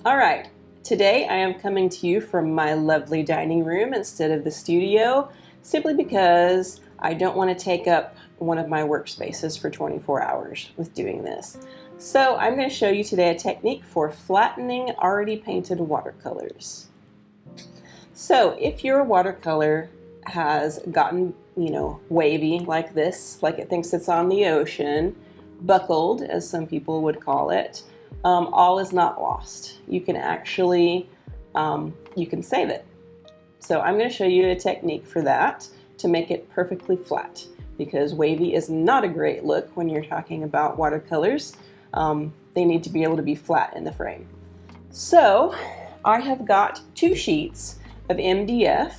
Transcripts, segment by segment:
All right, today I am coming to you from my lovely dining room instead of the studio, simply because I don't want to take up one of my workspaces for 24 hours with doing this. So I'm going to show you today a technique for flattening already painted watercolors. So if your watercolor has gotten, wavy like this, like it thinks it's on the ocean, buckled, as some people would call it, all is not lost. You can actually, you can save it. So I'm going to show you a technique for that to make it perfectly flat, because wavy is not a great look when you're talking about watercolors. They need to be able to be flat in the frame. So I have got 2 sheets of MDF.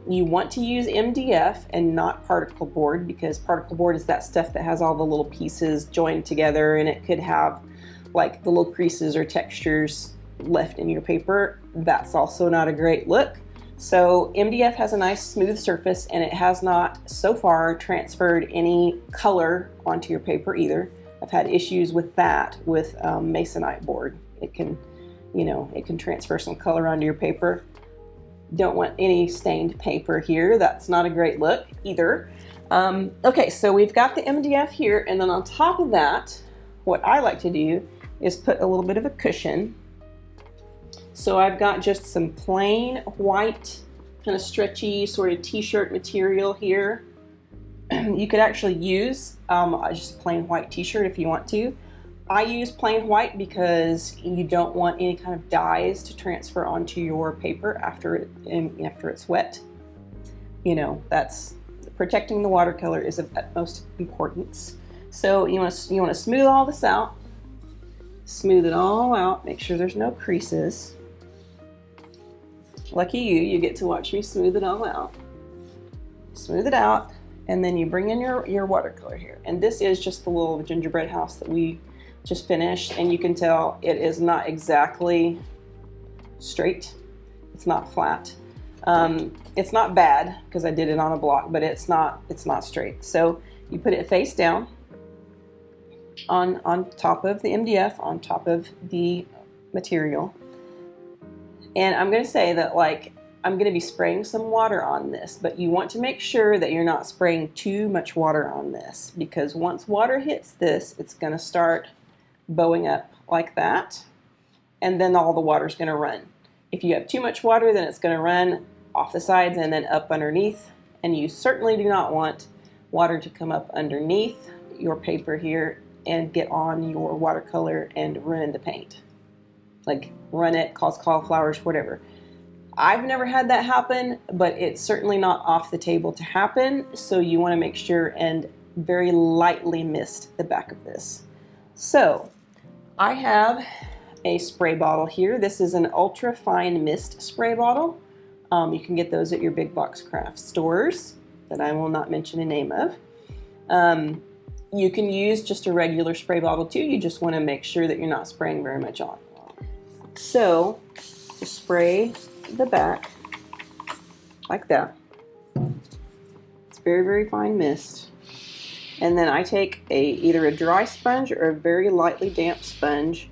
You want to use MDF and not particle board, because particle board is that stuff that has all the little pieces joined together, and it could have like the little creases or textures left in your paper. That's also not a great look. So MDF has a nice smooth surface, and it has not so far transferred any color onto your paper either. I've had issues with that with masonite board. It can, it can transfer some color onto your paper. Don't want any stained paper here. That's not a great look either. Okay, so we've got the MDF here, and then on top of that, what I like to do is put a little bit of a cushion. So I've got just some plain white, kind of stretchy sort of t-shirt material here. You could actually use just a plain white t-shirt if you want to. I use plain white because you don't want any kind of dyes to transfer onto your paper after it's wet. That's protecting the watercolor is of utmost importance. So you want to smooth all this out. Smooth it all out. Make sure there's no creases. Lucky you get to watch me smooth it all out. Smooth it out, and then you bring in your watercolor here. And this is just the little gingerbread house that we just finished, and you can tell it is not exactly straight. It's not flat. It's not bad because I did it on a block, but it's not straight. So you put it face down on top of the MDF, on top of the material. And I'm going to say that I'm going to be spraying some water on this, but you want to make sure that you're not spraying too much water on this, because once water hits this, it's going to start bowing up like that, and then all the water's going to run. If you have too much water, then it's going to run off the sides and then up underneath, and you certainly do not want water to come up underneath your paper here and get on your watercolor and ruin the paint. Like run it, cause cauliflowers, whatever. I've never had that happen, but it's certainly not off the table to happen, so you want to make sure and very lightly mist the back of this. So I have a spray bottle here. This is an ultra fine mist spray bottle. You can get those at your big box craft stores that I will not mention the name of. You can use just a regular spray bottle too. You just want to make sure that you're not spraying very much on. So just spray the back like that. It's very, very fine mist. And then I take either a dry sponge or a very lightly damp sponge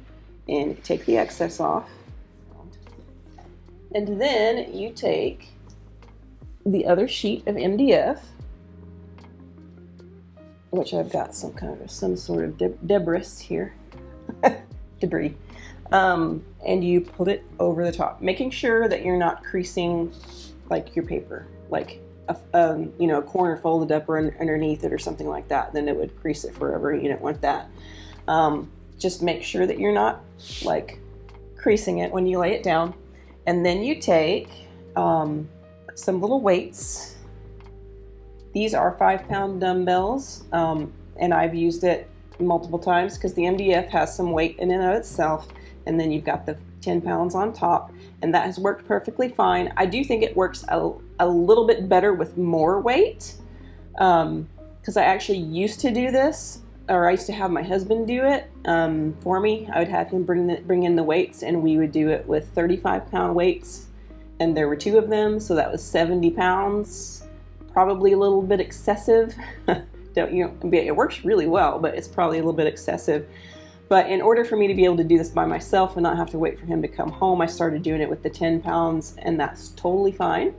and take the excess off. And then you take the other sheet of MDF, which I've got some sort of debris here, debris, and you put it over the top, making sure that you're not creasing like your paper, like a corner folded up or underneath it or something like that. Then it would crease it forever. You don't want that. Just make sure that you're not creasing it when you lay it down. And then you take some little weights. These are 5-pound dumbbells, and I've used it multiple times because the MDF has some weight in and of itself, and then you've got the 10 pounds on top, and that has worked perfectly fine. I do think it works a little bit better with more weight, because I actually used to do this, or I used to have my husband do it for me. I would have him bring in the weights, and we would do it with 35-pound weights, and there were 2 of them, so that was 70 pounds. Probably a little bit excessive. It works really well, but it's probably a little bit excessive. But in order for me to be able to do this by myself and not have to wait for him to come home, I started doing it with the 10 pounds, and that's totally fine.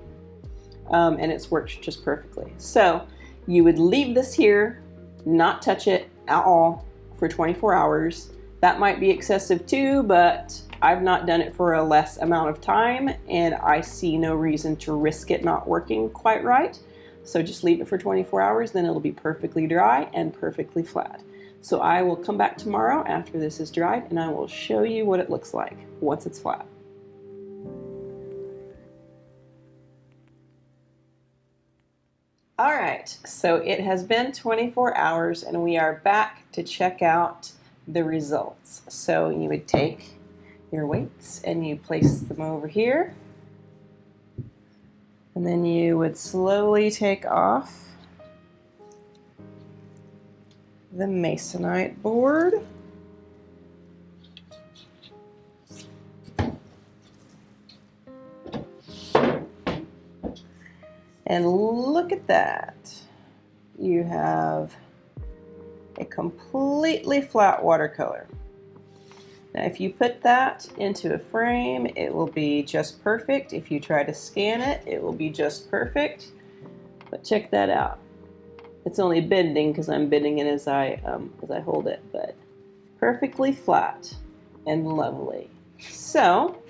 And it's worked just perfectly. So you would leave this here, not touch it at all for 24 hours. That might be excessive too, but I've not done it for a less amount of time, and I see no reason to risk it not working quite right. So just leave it for 24 hours, then it'll be perfectly dry and perfectly flat. So I will come back tomorrow after this is dried, and I will show you what it looks like once it's flat. All right, so it has been 24 hours and we are back to check out the results. So you would take your weights and you place them over here, and then you would slowly take off the masonite board. And look at that. You have a completely flat watercolor. Now if you put that into a frame, it will be just perfect. If you try to scan it, it will be just perfect. But check that out. It's only bending because I'm bending it as I hold it, but perfectly flat and lovely. So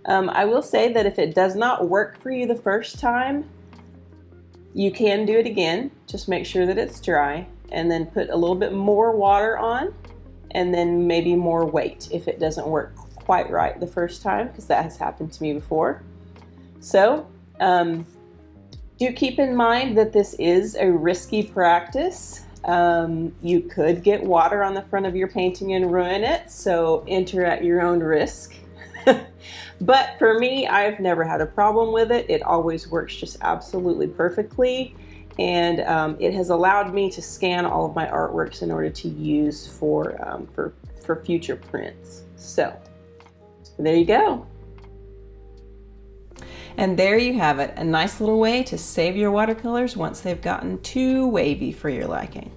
I will say that if it does not work for you the first time, you can do it again. Just make sure that it's dry, and then put a little bit more water on, and then maybe more weight if it doesn't work quite right the first time, because that has happened to me before. So do keep in mind that this is a risky practice. You could get water on the front of your painting and ruin it, so enter at your own risk. But for me, I've never had a problem with it. It always works just absolutely perfectly, and it has allowed me to scan all of my artworks in order to use for future prints. So there you go. And there you have it, a nice little way to save your watercolors once they've gotten too wavy for your liking.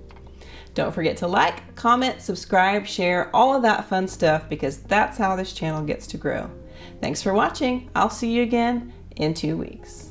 Don't forget to like, comment, subscribe, share, all of that fun stuff, because that's how this channel gets to grow. Thanks for watching. I'll see you again in 2 weeks.